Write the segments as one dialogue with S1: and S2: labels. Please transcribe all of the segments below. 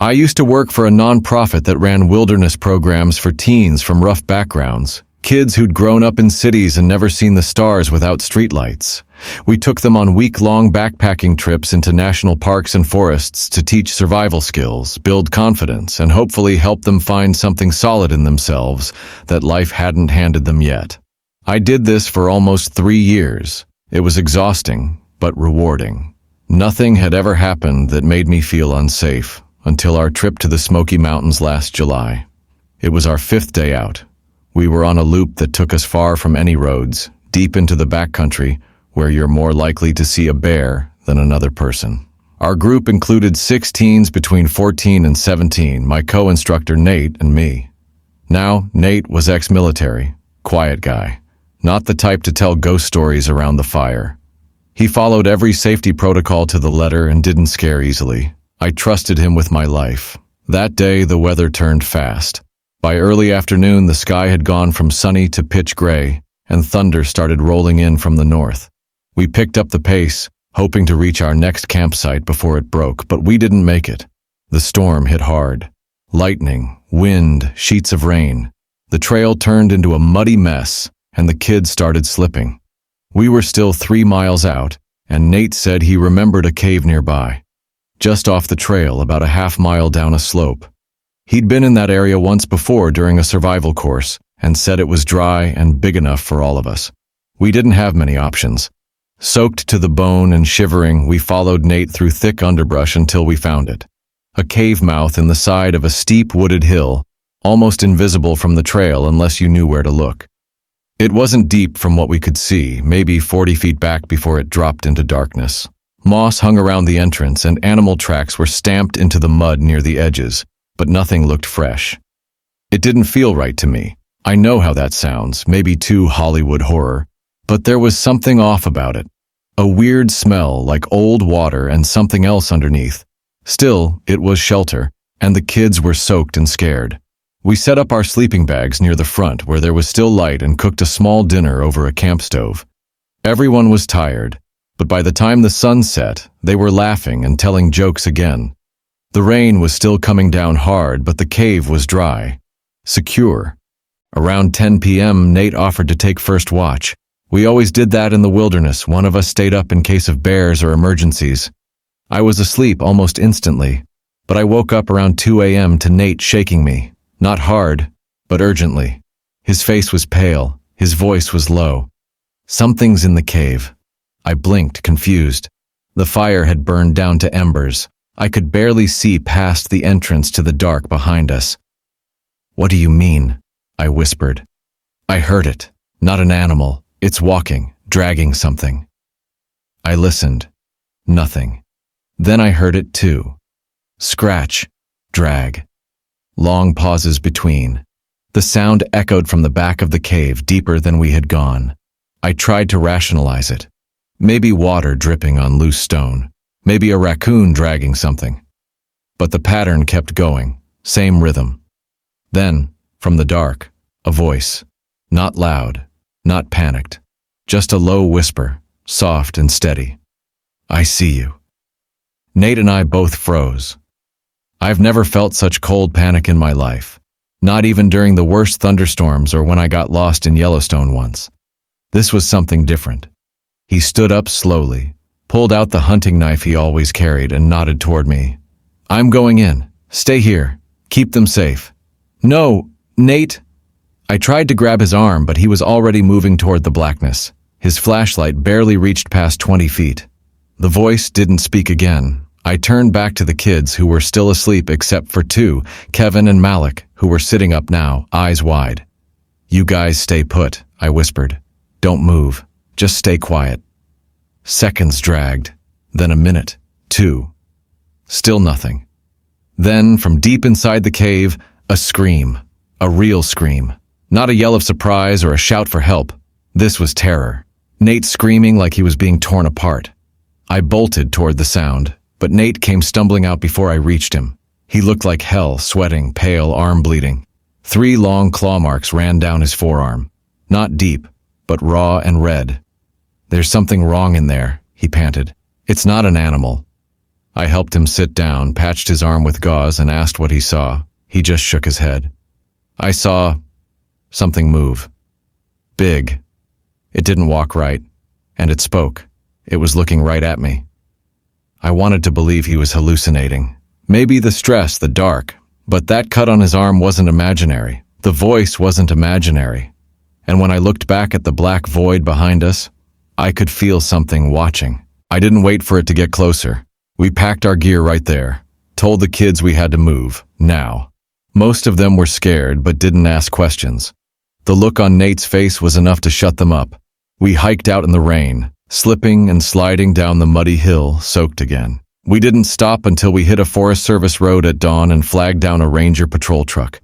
S1: I used to work for a nonprofit that ran wilderness programs for teens from rough backgrounds, kids who'd grown up in cities and never seen the stars without streetlights. We took them on week-long backpacking trips into national parks and forests to teach survival skills, build confidence, and hopefully help them find something solid in themselves that life hadn't handed them yet. I did this for almost 3 years. It was exhausting, but rewarding. Nothing had ever happened that made me feel unsafe until our trip to the Smoky Mountains last July. It was our 5th day out. We were on a loop that took us far from any roads, deep into the backcountry, where you're more likely to see a bear than another person. Our group included 6 teens between 14 and 17, my co-instructor Nate and me. Now, Nate was ex-military, quiet guy, not the type to tell ghost stories around the fire. He followed every safety protocol to the letter and didn't scare easily. I trusted him with my life. That day, the weather turned fast. By early afternoon, the sky had gone from sunny to pitch gray, and thunder started rolling in from the north. We picked up the pace, hoping to reach our next campsite before it broke, but we didn't make it. The storm hit hard. Lightning, wind, sheets of rain. The trail turned into a muddy mess, and the kids started slipping. We were still 3 miles out, and Nate said he remembered a cave nearby, just off the trail, about a half-mile down a slope. He'd been in that area once before during a survival course, and said it was dry and big enough for all of us. We didn't have many options. Soaked to the bone and shivering, we followed Nate through thick underbrush until we found it. A cave mouth in the side of a steep wooded hill, almost invisible from the trail unless you knew where to look. It wasn't deep from what we could see, maybe 40 feet back before it dropped into darkness. Moss hung around the entrance and animal tracks were stamped into the mud near the edges, but nothing looked fresh. It didn't feel right to me. I know how that sounds, maybe too Hollywood horror, but there was something off about it. A weird smell like old water and something else underneath. Still, it was shelter, and the kids were soaked and scared. We set up our sleeping bags near the front where there was still light and cooked a small dinner over a camp stove. Everyone was tired, but by the time the sun set, they were laughing and telling jokes again. The rain was still coming down hard, but the cave was dry, secure. Around 10 p.m., Nate offered to take first watch. We always did that in the wilderness. One of us stayed up in case of bears or emergencies. I was asleep almost instantly, but I woke up around 2 a.m. to Nate shaking me. Not hard, but urgently. His face was pale, his voice was low. Something's in the cave. I blinked, confused. The fire had burned down to embers. I could barely see past the entrance to the dark behind us. "What do you mean?" I whispered. "I heard it. Not an animal. It's walking, dragging something." I listened. Nothing. Then I heard it too. Scratch, drag. Long pauses between. The sound echoed from the back of the cave, deeper than we had gone. I tried to rationalize it. Maybe water dripping on loose stone. Maybe a raccoon dragging something. But the pattern kept going, same rhythm. Then, from the dark, a voice. Not loud, not panicked. Just a low whisper, soft and steady. "I see you." Nate and I both froze. I've never felt such cold panic in my life. Not even during the worst thunderstorms or when I got lost in Yellowstone once. This was something different. He stood up slowly, pulled out the hunting knife he always carried, and nodded toward me. "I'm going in. Stay here. Keep them safe." "No, Nate." I tried to grab his arm, but he was already moving toward the blackness. His flashlight barely reached past 20 feet. The voice didn't speak again. I turned back to the kids, who were still asleep except for 2, Kevin and Malik, who were sitting up now, eyes wide. "You guys stay put," I whispered. "Don't move. Just stay quiet." Seconds dragged, then a minute, 2. Still nothing. Then, from deep inside the cave, a scream. A real scream. Not a yell of surprise or a shout for help. This was terror. Nate screaming like he was being torn apart. I bolted toward the sound, but Nate came stumbling out before I reached him. He looked like hell, sweating, pale, arm bleeding. 3 long claw marks ran down his forearm. Not deep, but raw and red. "There's something wrong in there," he panted. "It's not an animal." I helped him sit down, patched his arm with gauze, and asked what he saw. He just shook his head. I saw something move. Big. It didn't walk right, and it spoke. It was looking right at me. I wanted to believe he was hallucinating. Maybe the stress, the dark, but that cut on his arm wasn't imaginary. The voice wasn't imaginary. And when I looked back at the black void behind us, I could feel something watching. I didn't wait for it to get closer. We packed our gear right there, told the kids we had to move, now. Most of them were scared but didn't ask questions. The look on Nate's face was enough to shut them up. We hiked out in the rain, slipping and sliding down the muddy hill, soaked again. We didn't stop until we hit a Forest Service road at dawn and flagged down a ranger patrol truck.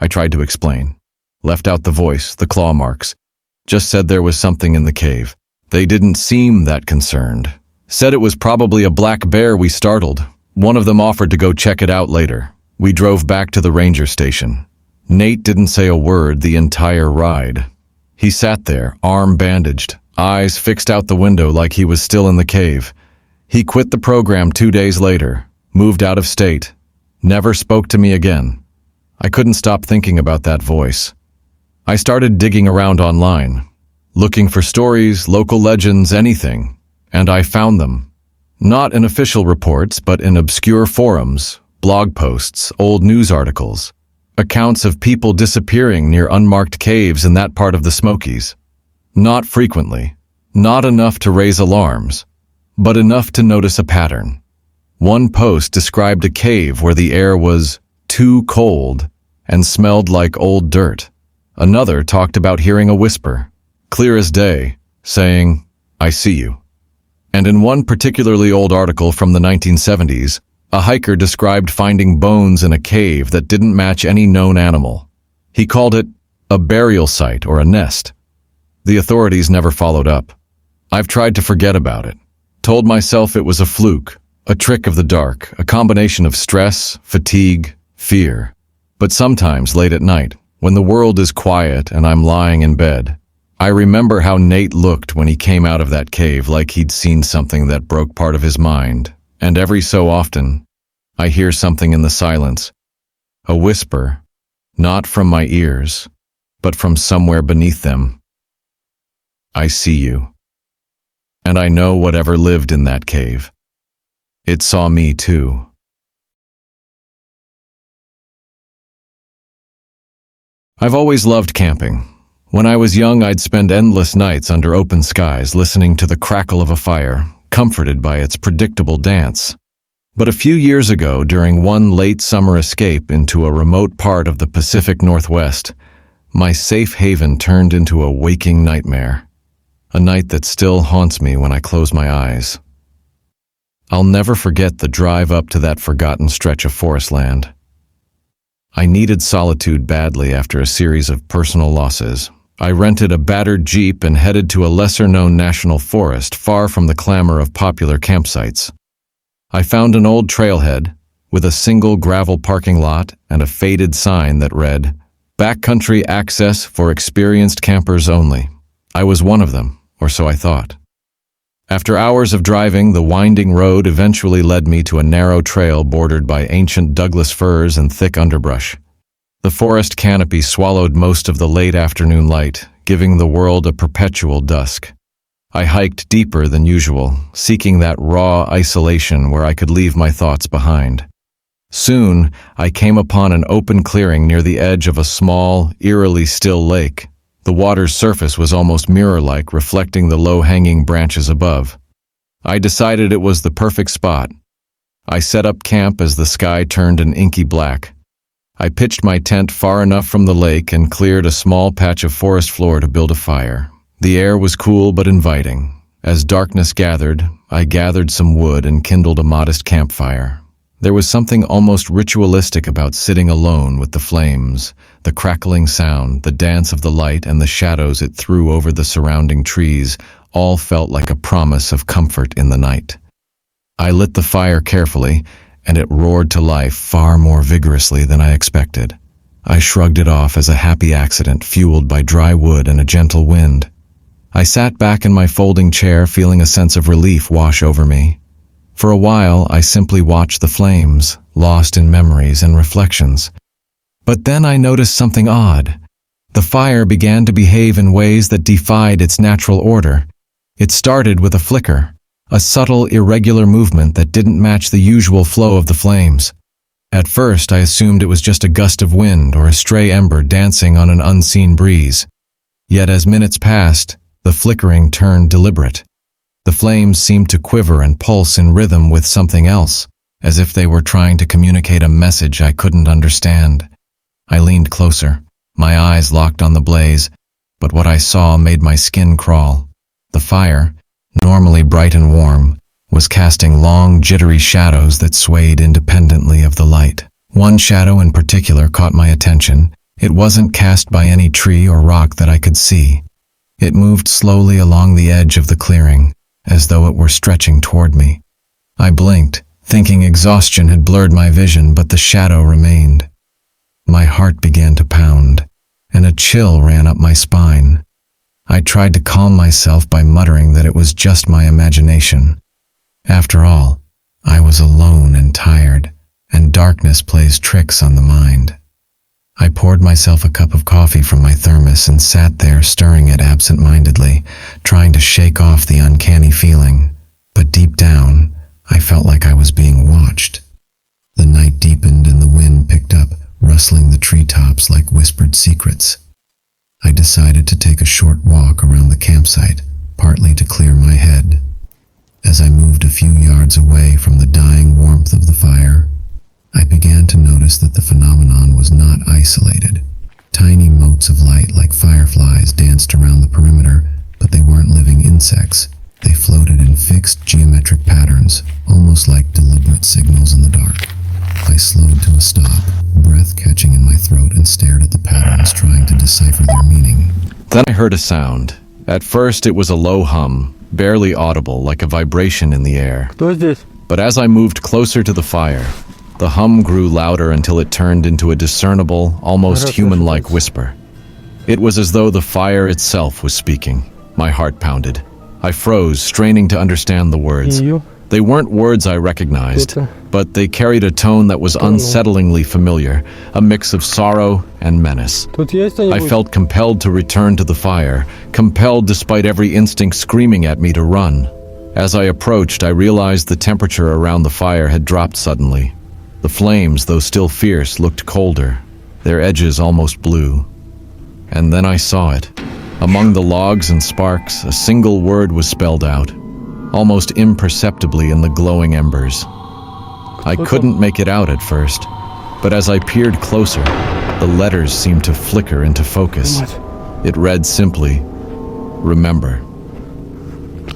S1: I tried to explain. Left out the voice, the claw marks. Just said there was something in the cave. They didn't seem that concerned. Said it was probably a black bear we startled. One of them offered to go check it out later. We drove back to the ranger station. Nate didn't say a word the entire ride. He sat there, arm bandaged, eyes fixed out the window like he was still in the cave. He quit the program 2 days later, moved out of state, never spoke to me again. I couldn't stop thinking about that voice. I started digging around online, looking for stories, local legends, anything, and I found them. Not in official reports, but in obscure forums, blog posts, old news articles, accounts of people disappearing near unmarked caves in that part of the Smokies. Not frequently, not enough to raise alarms, but enough to notice a pattern. One post described a cave where the air was too cold and smelled like old dirt. Another talked about hearing a whisper, clear as day, saying, "I see you." And in one particularly old article from the 1970s, a hiker described finding bones in a cave that didn't match any known animal. He called it a burial site or a nest. The authorities never followed up. I've tried to forget about it. Told myself it was a fluke, a trick of the dark, a combination of stress, fatigue, fear. But sometimes late at night, when the world is quiet and I'm lying in bed, I remember how Nate looked when he came out of that cave, like he'd seen something that broke part of his mind. And every so often, I hear something in the silence, a whisper, not from my ears, but from somewhere beneath them. I see you. And I know whatever lived in that cave. It saw me too. I've always loved camping. When I was young, I'd spend endless nights under open skies listening to the crackle of a fire, comforted by its predictable dance. But a few years ago, during one late summer escape into a remote part of the Pacific Northwest, my safe haven turned into a waking nightmare. A night that still haunts me when I close my eyes. I'll never forget the drive up to that forgotten stretch of forest land. I needed solitude badly after a series of personal losses. I rented a battered Jeep and headed to a lesser-known national forest far from the clamor of popular campsites. I found an old trailhead with a single gravel parking lot and a faded sign that read, "Backcountry access for experienced campers only." I was one of them, or so I thought. After hours of driving, the winding road eventually led me to a narrow trail bordered by ancient Douglas firs and thick underbrush. The forest canopy swallowed most of the late afternoon light, giving the world a perpetual dusk. I hiked deeper than usual, seeking that raw isolation where I could leave my thoughts behind. Soon, I came upon an open clearing near the edge of a small, eerily still lake. The water's surface was almost mirror-like, reflecting the low-hanging branches above. I decided it was the perfect spot. I set up camp as the sky turned an inky black. I pitched my tent far enough from the lake and cleared a small patch of forest floor to build a fire. The air was cool but inviting. As darkness gathered, I gathered some wood and kindled a modest campfire. There was something almost ritualistic about sitting alone with the flames, the crackling sound, the dance of the light, and the shadows it threw over the surrounding trees all felt like a promise of comfort in the night. I lit the fire carefully, and it roared to life far more vigorously than I expected. I shrugged it off as a happy accident fueled by dry wood and a gentle wind. I sat back in my folding chair, feeling a sense of relief wash over me. For a while, I simply watched the flames, lost in memories and reflections. But then I noticed something odd. The fire began to behave in ways that defied its natural order. It started with a flicker, a subtle, irregular movement that didn't match the usual flow of the flames. At first, I assumed it was just a gust of wind or a stray ember dancing on an unseen breeze. Yet as minutes passed, the flickering turned deliberate. The flames seemed to quiver and pulse in rhythm with something else, as if they were trying to communicate a message I couldn't understand. I leaned closer, my eyes locked on the blaze, but what I saw made my skin crawl. The fire, normally bright and warm, was casting long, jittery shadows that swayed independently of the light. One shadow in particular caught my attention. It wasn't cast by any tree or rock that I could see. It moved slowly along the edge of the clearing, as though it were stretching toward me. I blinked, thinking exhaustion had blurred my vision, but the shadow remained. My heart began to pound, and a chill ran up my spine. I tried to calm myself by muttering that it was just my imagination. After all, I was alone and tired, and darkness plays tricks on the mind. I poured myself a cup of coffee from my thermos and sat there stirring it absent-mindedly, trying to shake off the uncanny feeling. But deep down, I felt like I was being watched. The night deepened and the wind picked up, rustling the treetops like whispered secrets. I decided to take a short walk around the campsite, partly to clear my head. As I moved a few yards away from the dying warmth of the fire, I began to notice that the phenomenon was not isolated. Tiny motes of light like fireflies danced around the perimeter, but they weren't living insects. They floated in fixed geometric patterns, almost like deliberate signals in the dark. I slowed to a stop, breath catching in my throat, and stared at the patterns, trying to decipher their meaning. Then I heard a sound. At first it was a low hum, barely audible, like a vibration in the air.
S2: Кто здесь?
S1: But as I moved closer to the fire, the hum grew louder until it turned into a discernible, almost human-like whisper. It was as though the fire itself was speaking. My heart pounded. I froze, straining to understand the words. They weren't words I recognized, but they carried a tone that was unsettlingly familiar, a mix of sorrow and menace.
S2: Тут есть
S1: I
S2: кто-нибудь?
S1: felt compelled to return to the fire, compelled despite every instinct screaming at me to run. As I approached, I realized the temperature around the fire had dropped suddenly. The flames, though still fierce, looked colder, their edges almost blue. And then I saw it. Among the logs and sparks, a single word was spelled out, almost imperceptibly in the glowing embers. I couldn't make it out at first, but as I peered closer, the letters seemed to flicker into focus. It read simply, "Remember."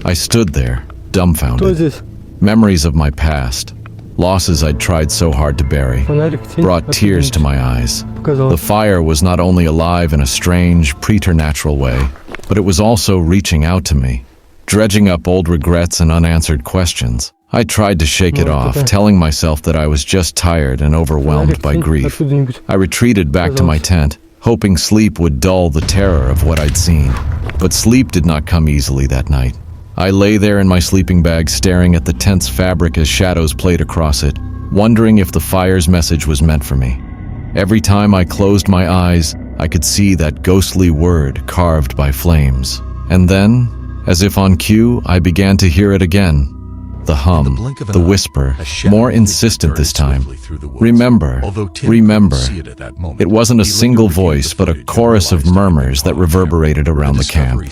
S1: I stood there,
S2: Кто
S1: dumbfounded.
S2: здесь?
S1: Memories of my past, losses I'd tried so hard to bury,
S2: Фонарик, тень,
S1: brought tears to my eyes. The
S2: Показалось.
S1: fire was not only alive in a strange, preternatural way, but it was also reaching out to me, dredging up old regrets and unanswered questions. I tried to shake it off, telling myself that I was just tired and overwhelmed by grief.
S2: Откуда-нибудь.
S1: I retreated back to my tent, hoping sleep would dull the terror of what I'd seen. But sleep did not come easily that night. I lay there in my sleeping bag, staring at the tent's fabric as shadows played across it, wondering if the fire's message was meant for me. Every time I closed my eyes, I could see that ghostly word carved by flames. And then, as if on cue, I began to hear it again. The hum, the whisper, more insistent this time. Remember, remember. It wasn't a single voice, but a chorus of murmurs that reverberated around the camp.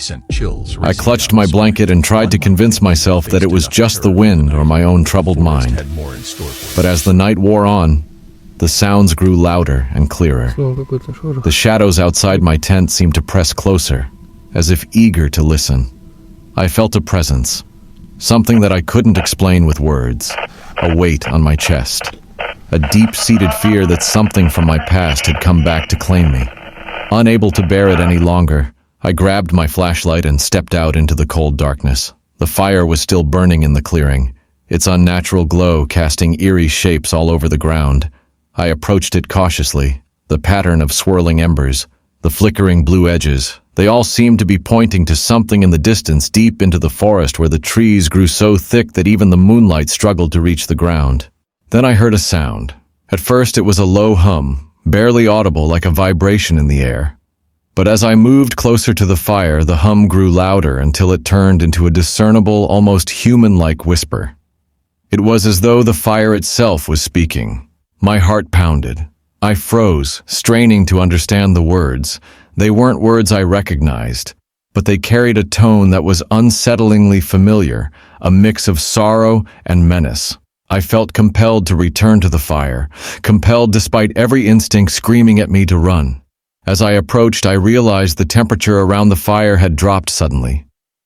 S1: I clutched my blanket and tried to convince myself that it was just the wind or my own troubled mind. But as the night wore on, the sounds grew louder and clearer.
S2: Снова какой-то шорох.
S1: The shadows outside my tent seemed to press closer, as if eager to listen. I felt a presence, something that I couldn't explain with words, a weight on my chest, a deep-seated fear that something from my past had come back to claim me. Unable to bear it any longer, I grabbed my flashlight and stepped out into the cold darkness. The fire was still burning in the clearing, its unnatural glow casting eerie shapes all over the ground. I approached it cautiously, the pattern of swirling embers, the flickering blue edges, They all seemed to be pointing to something in the distance deep into the forest where the trees grew so thick that even the moonlight struggled to reach the ground. Then I heard a sound. At first it was a low hum, barely audible like a vibration in the air. But as I moved closer to the fire, the hum grew louder until it turned into a discernible, almost human-like whisper. It was as though the fire itself was speaking. My heart pounded. I froze, straining to understand the words. They weren't words I recognized, but they carried a tone that was unsettlingly familiar, a mix of sorrow and menace. I felt compelled to return to the fire, compelled despite every instinct screaming at me to run. As I approached, I realized the temperature around the fire had dropped suddenly.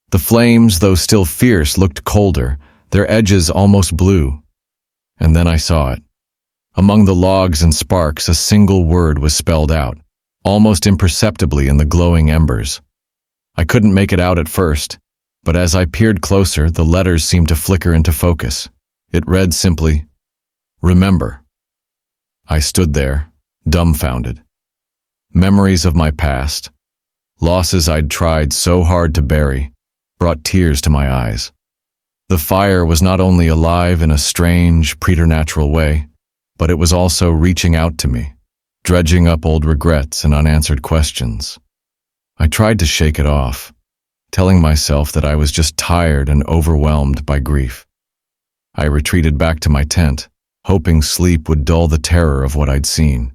S1: The flames, though still fierce, looked colder, their edges almost blue. And then I saw it. Among the logs and sparks, a single word was spelled out, almost imperceptibly in the glowing embers. I couldn't make it out at first, but as I peered closer, the letters seemed to flicker into focus. It read simply, "Remember." I stood there, dumbfounded. Memories of my past, losses I'd tried so hard to bury, brought tears to my eyes. The fire was not only alive in a strange, preternatural way, but it was also reaching out to me, dredging up old regrets and unanswered questions. I tried to shake it off, telling myself that I was just tired and overwhelmed by grief. I retreated back to my tent, hoping sleep would dull the terror of what I'd seen.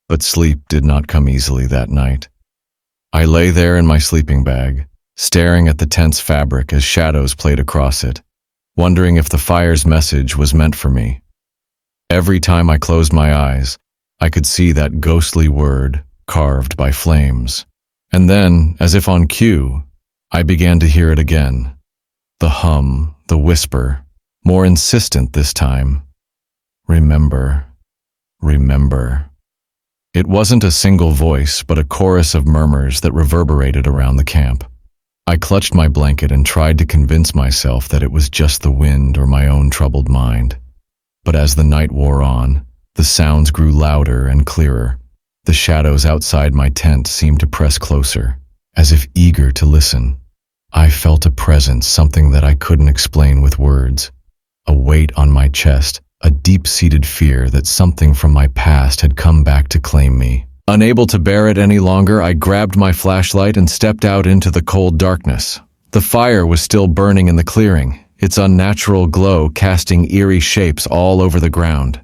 S1: But sleep did not come easily that night. I lay there in my sleeping bag, staring at the tent's fabric as shadows played across it, wondering if the fire's message was meant for me. Every time I closed my eyes, I could see that ghostly word carved by flames. And then, as if on cue, I began to hear it again. The hum, the whisper, more insistent this time. Remember, remember. It wasn't a single voice, but a chorus of murmurs that reverberated around the camp. I clutched my blanket and tried to convince myself that it was just the wind or my own troubled mind. But as the night wore on, the sounds grew louder and clearer. The shadows outside my tent seemed to press closer, as if eager to listen. I felt a presence, something that I couldn't explain with words. A weight on my chest, a deep-seated fear that something from my past had come back to claim me. Unable to bear it any longer, I grabbed my flashlight and stepped out into the cold darkness. The fire was still burning in the clearing, its unnatural glow casting eerie shapes all over the ground.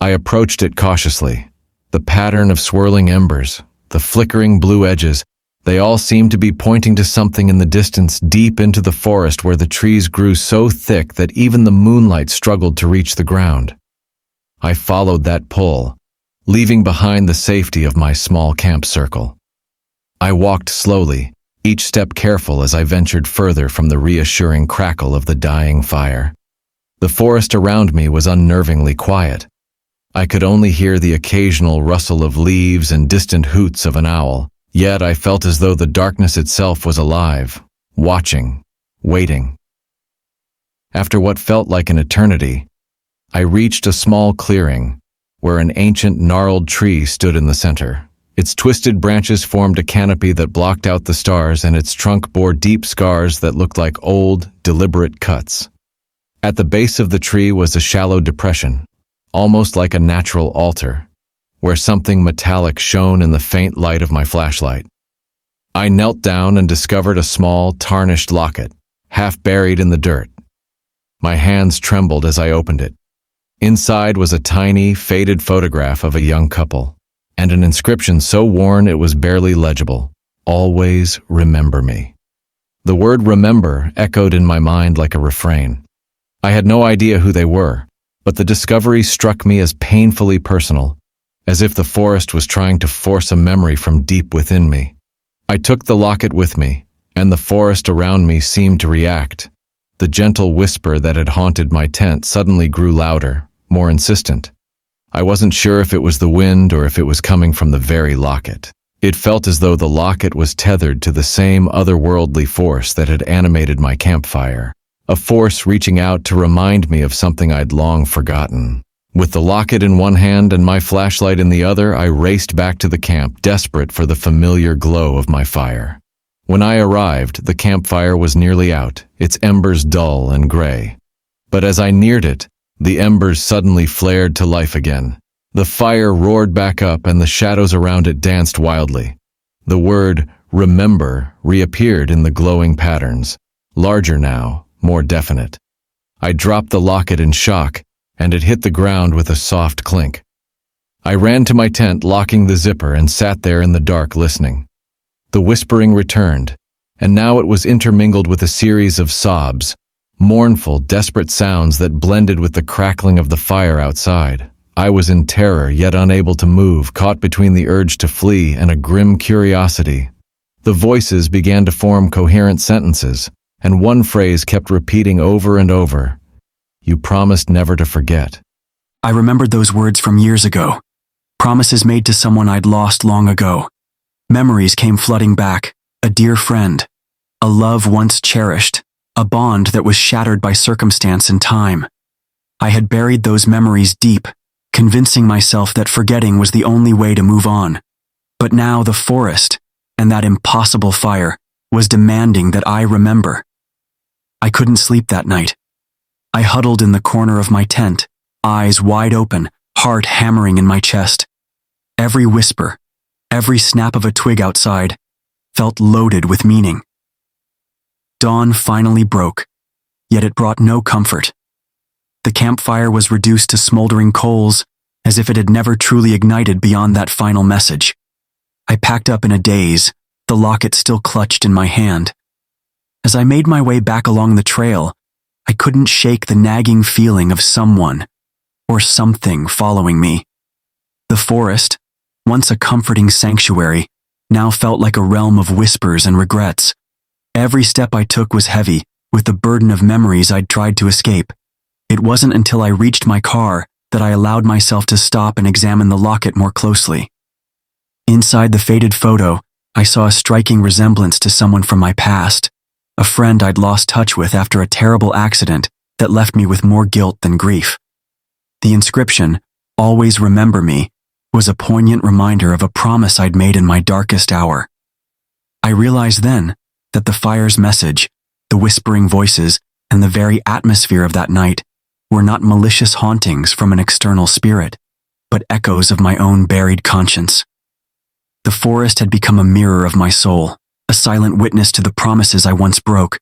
S1: I approached it cautiously. The pattern of swirling embers, the flickering blue edges, they all seemed to be pointing to something in the distance deep into the forest where the trees grew so thick that even the moonlight struggled to reach the ground. I followed that pull, leaving behind the safety of my small camp circle. I walked slowly, each step careful as I ventured further from the reassuring crackle of the dying fire. The forest around me was unnervingly quiet. I could only hear the occasional rustle of leaves and distant hoots of an owl, yet I felt as though the darkness itself was alive, watching, waiting. After what felt like an eternity, I reached a small clearing, where an ancient gnarled tree stood in the center. Its twisted branches formed a canopy that blocked out the stars, and its trunk bore deep scars that looked like old, deliberate cuts. At the base of the tree was a shallow depression, almost like a natural altar, where something metallic shone in the faint light of my flashlight. I knelt down and discovered a small, tarnished locket, half buried in the dirt. My hands trembled as I opened it. Inside was a tiny, faded photograph of a young couple, and an inscription so worn it was barely legible. "Always remember me." The word remember echoed in my mind like a refrain. I had no idea who they were, but the discovery struck me as painfully personal, as if the forest was trying to force a memory from deep within me. I took the locket with me, and the forest around me seemed to react. The gentle whisper that had haunted my tent suddenly grew louder, more insistent. I wasn't sure if it was the wind or if it was coming from the very locket. It felt as though the locket was tethered to the same otherworldly force that had animated my campfire, a force reaching out to remind me of something I'd long forgotten. With the locket in one hand and my flashlight in the other, I raced back to the camp, desperate for the familiar glow of my fire. When I arrived, the campfire was nearly out, its embers dull and gray. But as I neared it, the embers suddenly flared to life again. The fire roared back up and the shadows around it danced wildly. The word, remember, reappeared in the glowing patterns, larger now, more definite. I dropped the locket in shock, and it hit the ground with a soft clink. I ran to my tent, locking the zipper, and sat there in the dark listening. The whispering returned, and now it was intermingled with a series of sobs, mournful, desperate sounds that blended with the crackling of the fire outside. I was in terror, yet unable to move, caught between the urge to flee and a grim curiosity. The voices began to form coherent sentences, and one phrase kept repeating over and over. You promised never to forget.
S2: I remembered those words from years ago. Promises made to someone I'd lost long ago. Memories came flooding back, a dear friend, a love once cherished, a bond that was shattered by circumstance and time. I had buried those memories deep, convincing myself that forgetting was the only way to move on. But now the forest, and that impossible fire, was demanding that I remember. I couldn't sleep that night. I huddled in the corner of my tent, eyes wide open, heart hammering in my chest. Every whisper, every snap of a twig outside, felt loaded with meaning. Dawn finally broke, yet it brought no comfort. The campfire was reduced to smoldering coals, as if it had never truly ignited beyond that final message. I packed up in a daze, the locket still clutched in my hand. As I made my way back along the trail, I couldn't shake the nagging feeling of someone or something following me. The forest, once a comforting sanctuary, now felt like a realm of whispers and regrets. Every step I took was heavy, with the burden of memories I'd tried to escape. It wasn't until I reached my car that I allowed myself to stop and examine the locket more closely. Inside the faded photo, I saw a striking resemblance to someone from my past, a friend I'd lost touch with after a terrible accident that left me with more guilt than grief. The inscription, "Always remember me," was a poignant reminder of a promise I'd made in my darkest hour. I realized then that the fire's message, the whispering voices, and the very atmosphere of that night were not malicious hauntings from an external spirit, but echoes of my own buried conscience. The forest had become a mirror of my soul, a silent witness to the promises I once broke,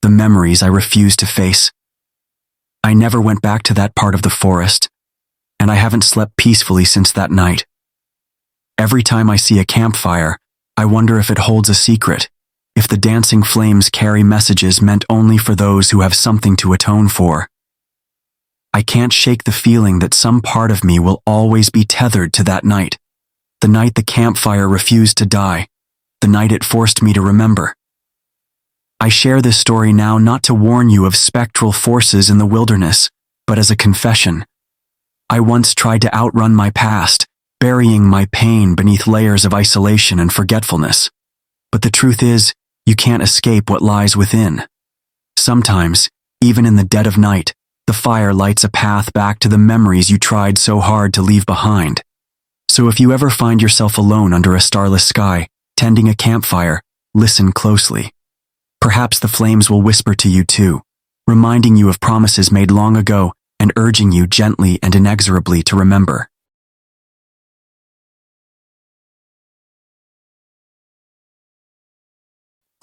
S2: the memories I refused to face. I never went back to that part of the forest, and I haven't slept peacefully since that night. Every time I see a campfire, I wonder if it holds a secret, if the dancing flames carry messages meant only for those who have something to atone for. I can't shake the feeling that some part of me will always be tethered to that night, the night the campfire refused to die, the night it forced me to remember. I share this story now not to warn you of spectral forces in the wilderness, but as a confession. I once tried to outrun my past, burying my pain beneath layers of isolation and forgetfulness. But the truth is, you can't escape what lies within. Sometimes, even in the dead of night, the fire lights a path back to the memories you tried so hard to leave behind. So if you ever find yourself alone under a starless sky, tending a campfire, listen closely. Perhaps the flames will whisper to you too, reminding you of promises made long ago and urging you gently and inexorably to remember.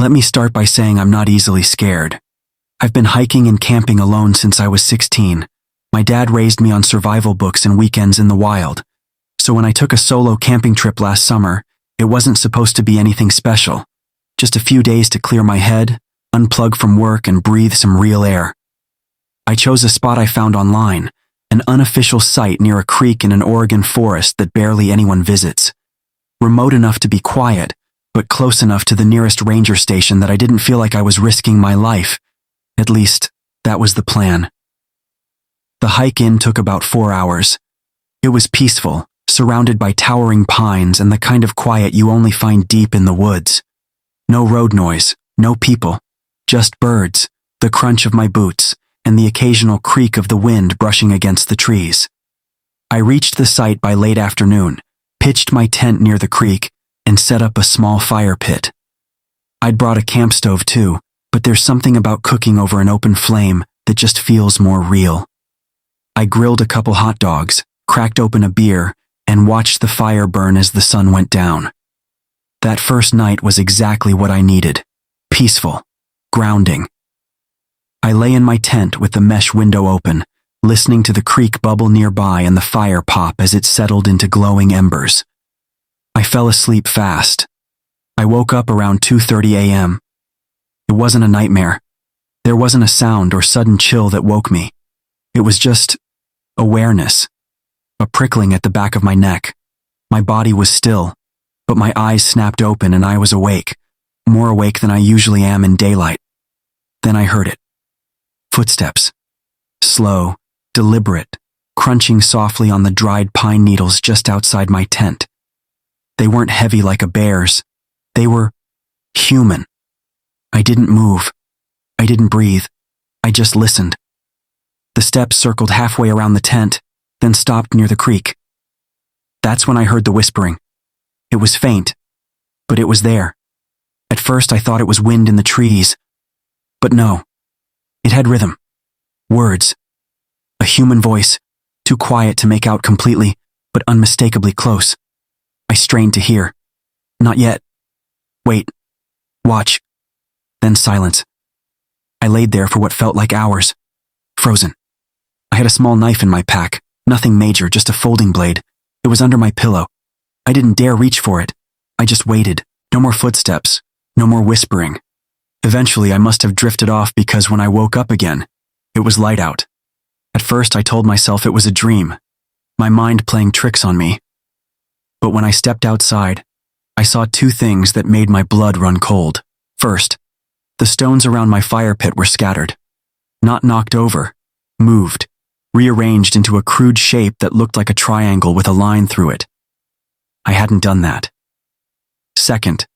S2: Let me start by saying I'm not easily scared. I've been hiking and camping alone since I was 16. My dad raised me on survival books and weekends in the wild. So when I took a solo camping trip last summer, it wasn't supposed to be anything special. Just a few days to clear my head, unplug from work, and breathe some real air. I chose a spot I found online, an unofficial site near a creek in an Oregon forest that barely anyone visits. Remote enough to be quiet, but close enough to the nearest ranger station that I didn't feel like I was risking my life. At least, that was the plan. The hike in took about 4 hours. It was peaceful, surrounded by towering pines and the kind of quiet you only find deep in the woods. No road noise, no people, just birds, the crunch of my boots, and the occasional creak of the wind brushing against the trees. I reached the site by late afternoon, pitched my tent near the creek, and set up a small fire pit. I'd brought a camp stove too, but there's something about cooking over an open flame that just feels more real. I grilled a couple hot dogs, cracked open a beer, and watched the fire burn as the sun went down. That first night was exactly what I needed. Peaceful. Grounding. I lay in my tent with the mesh window open, listening to the creek bubble nearby and the fire pop as it settled into glowing embers. I fell asleep fast. I woke up around 2:30 a.m. It wasn't a nightmare. There wasn't a sound or sudden chill that woke me. It was just awareness. A prickling at the back of my neck. My body was still, but my eyes snapped open and I was awake, more awake than I usually am in daylight. Then I heard it. Footsteps. Slow, deliberate, crunching softly on the dried pine needles just outside my tent. They weren't heavy like a bear's. They were human. I didn't move. I didn't breathe. I just listened. The steps circled halfway around the tent, then stopped near the creek. That's when I heard the whispering. It was faint, but it was there. At first I thought it was wind in the trees, but no. It had rhythm. Words. A human voice, too quiet to make out completely, but unmistakably close. I strained to hear. Not yet. Wait. Watch. Then silence. I laid there for what felt like hours. Frozen. I had a small knife in my pack, nothing major, just a folding blade. It was under my pillow. I didn't dare reach for it. I just waited. No more footsteps. No more whispering. Eventually, I must have drifted off because when I woke up again, it was light out. At first, I told myself it was a dream, my mind playing tricks on me. But when I stepped outside, I saw two things that made my blood run cold. First, the stones around my fire pit were scattered. Not knocked over, moved, rearranged into a crude shape that looked like a triangle with a line through it. I hadn't done that. Second,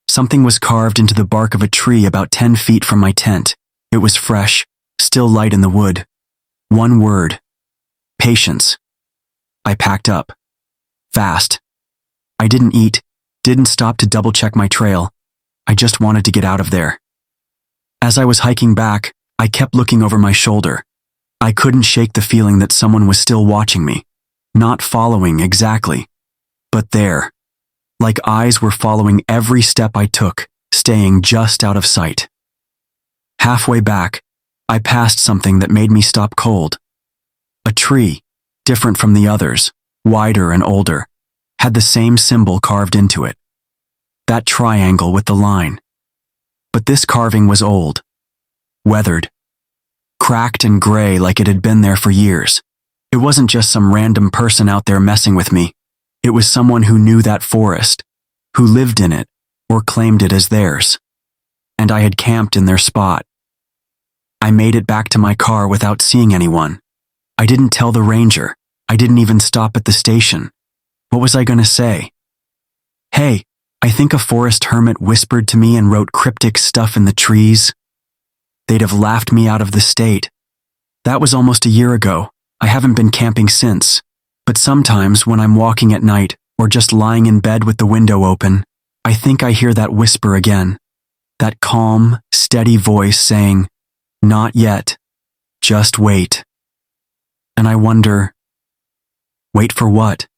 S2: something was carved into the bark of a tree about 10 feet from my tent. It was fresh, still light in the wood. One word. Patience. I packed up. Fast. I didn't eat, didn't stop to double-check my trail. I just wanted to get out of there. As I was hiking back, I kept looking over my shoulder. I couldn't shake the feeling that someone was still watching me. Not following exactly, but there. Like eyes were following every step I took, staying just out of sight. Halfway back, I passed something that made me stop cold. A tree, different from the others, wider and older, had the same symbol carved into it. That triangle with the line. But this carving was old, weathered, cracked and gray like it had been there for years. It wasn't just some random person out there messing with me. It was someone who knew that forest, who lived in it, or claimed it as theirs. And I had camped in their spot. I made it back to my car without seeing anyone. I didn't tell the ranger. I didn't even stop at the station. What was I going to say? Hey, I think a forest hermit whispered to me and wrote cryptic stuff in the trees. They'd have laughed me out of the state. That was almost a year ago. I haven't been camping since. But sometimes when I'm walking at night or just lying in bed with the window open, I think I hear that whisper again. That calm, steady voice saying, "Not yet. Just wait." And I wonder, wait for what?